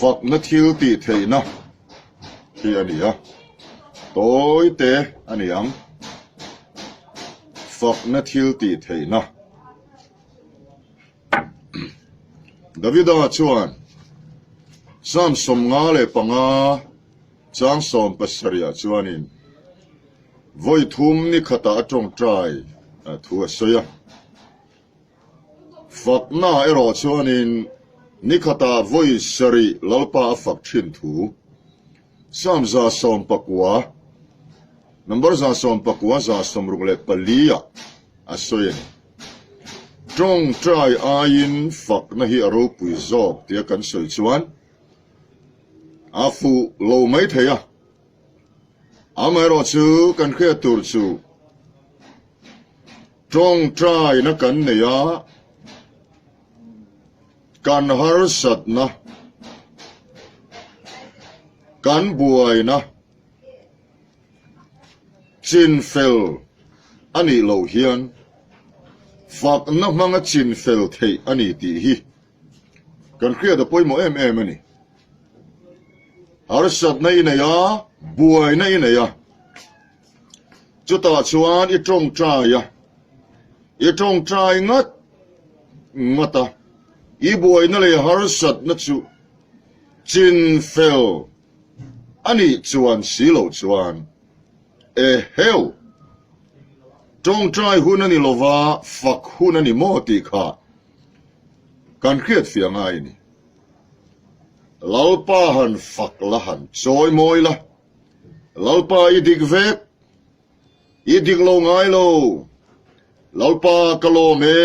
Fakna thiltihtheihna hi ania tối te aniang Fakna thiltihtheihna Davida chuan sam som nga le panga chang som pasaria chuanin voi thum ni khata atong trai thu soya Fakna ero chuanin ni khata voi sari lalpa fak thin thu sam za som pakwa number za som pakwa za som rugle palia asoya trong trai ain Fakna hi aro pui zok tia kan soi chuan afu lo mai theya amaro chu kan khia tur chu trong trai na kan neya kan har sat na kan buai na chin fel ani lo hian Fakna manga chin fel thei ani ti hi kan khia da poimo em ani har sat na ina ya buai na ina ya chuta chuan I trong trai ya I trong trai ngata I buai na le har sat na chu chin fel ani chuan silo chuan hell trong trai hun ani lova fak hun ani moti kha kan khiat fiang ai ni lalpa han fak la han choi moi la lalpa idik vek idik lo ngai lo lalpa kalo me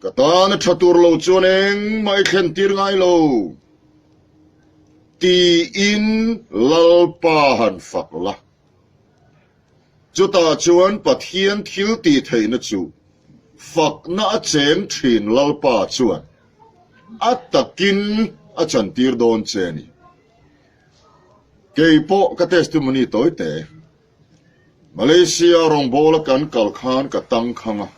kata na chatur lo choneng mai khen tir ngai lo ti in lalpa han fak la chuta chuan pathian thiltihtheihna chu Fakna a cheng thin lalpa chuan atakin a chantir don cheni keipo ka testimony toite Malaysia rongbola kan kalkhan ka tangkhanga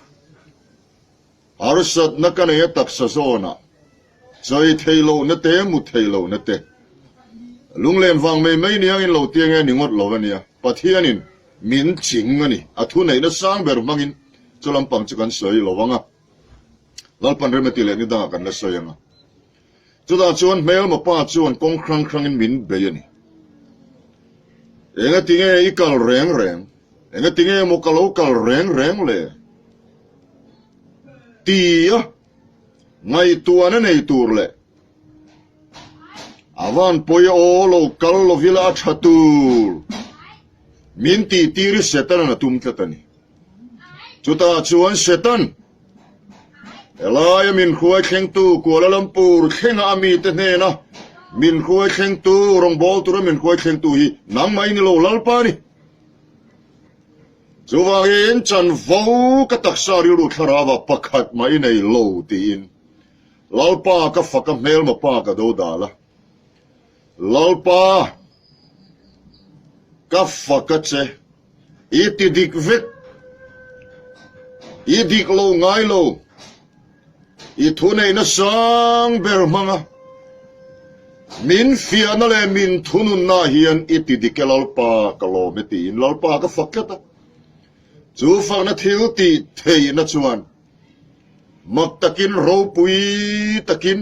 arsat na kan e taksa zona choi theilo na te mu theilo na te lunglen wang mai niang in lo tiang e ningot lovania pathianin min ching ani athu nei na sang ber mangin chulam pang chukan soi lowanga lalpan remeti le ni da kan na soyanga chuda chuan mel ma pa chuan kong krang in min be ani enga tinge ikal reng enga tinge mo kal reng le tia ngai tuana nei tur le avan poi o lo kal lo vila thatur minti tiri setan na tumtlatani chuta chuan setan elaya min khuai kheng tu Kuala Lumpur khenga ami te ne na min khuai kheng tu rongbol tu min khuai kheng tu hi nang mai ni lo lalpa ni chuwangin chan vo ka taksari ru tharawa pakhat mai nei lo tin lalpa ka faka mel ma pa ka do dala lalpa ka fakache itidik vek idik lo ngai lo ithunei na sang ber manga min fiana le min thunun na hian itidik lalpa kalo metin lalpa ka fakata chu Fakna thiltihtheihna chuan mak takin ro pui takin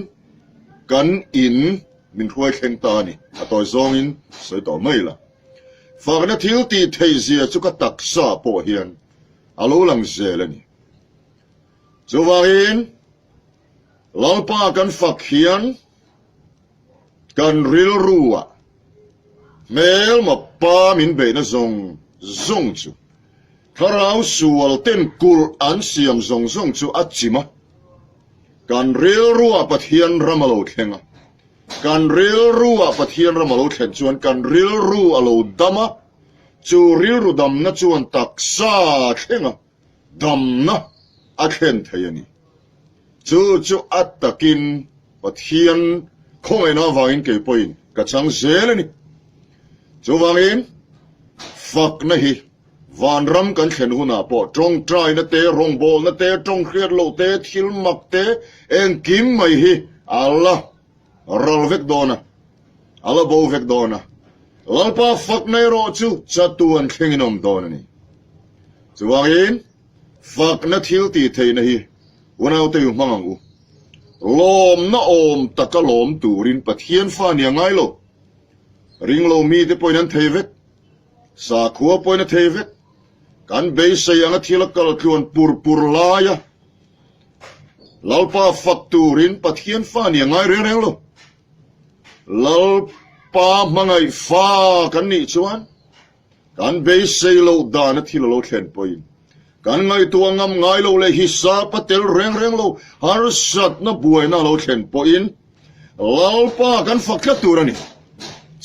kan in min khuai kheng ta ni atoi zong in soi to mai la Fakna thiltihtheih zia chu ka taksa po hian alo lang zelani chuwangin lalpa kan fak hian kan ril ruwa mel ma pa min be na zong chu tharau sual ten kul an siam zong chu achima kan ril ruwa pathian ramalo thenga kan ril ruwa pathian ramalo thlen chuan kan ril ru alo dama chu ril ru dam na chuan taksa thenga damna a thlen theiani chu atakin pathian khomai na wangin ke poin ka chang zelani chuwangin Fakna hi van ram kan thlen huna po trong trai na te rongbol na te trong khriat lo te thil mak te eng kim mai hi Allah ral vek dona Allah bo vek dona lalpa fakna ro chu chatuan thinginom dona ni chuangin fakna thiltihtheihna hi wanau te mangang u lom na om takalom turin pathian fa nia ngai lo ring lo mi te poinan thevek sa khua poina thevek kan be sayanga thilakal kluan pur laya lalpa fakturin pathian fa nia ngai reng lo lalpa mangai fa kan ni chuan kan be say lo dana thilalo thlen poin kan ngai tuangam ngai lo le hisa patel reng lo har sat na buaina lo thlen poin lalpa kan fakla turani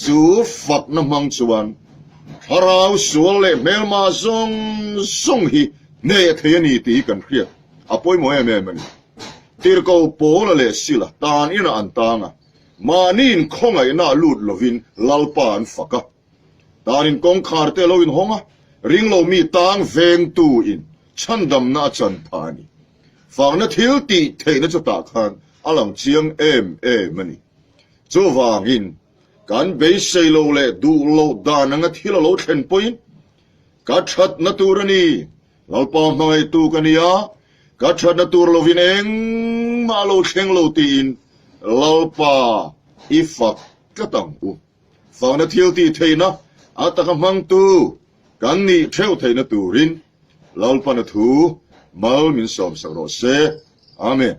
chu fak na mang chuan harau sual le melma zong hi ne theni ti kan khria apoi mo em mani tir ko pola le sila tan ina antanga manin khongai na lut lovin lalpa an faka tanin kong kharte lo in honga ring lo mi tang veng tu in chandam na chan phani fangna thiltihtheihna chata khan alang chiang mani chu wangin kan be sei lo le du lo dananga thilalo thlen poin ka that na turani lalpa mai tu kania ka that na tur lovin eng ma lo thleng lo tin lalpa ifak katang u fangna thiltihtheihna ataka mang tu kan ni theu theina turin lalpa na thu mal min som sak rawhse amen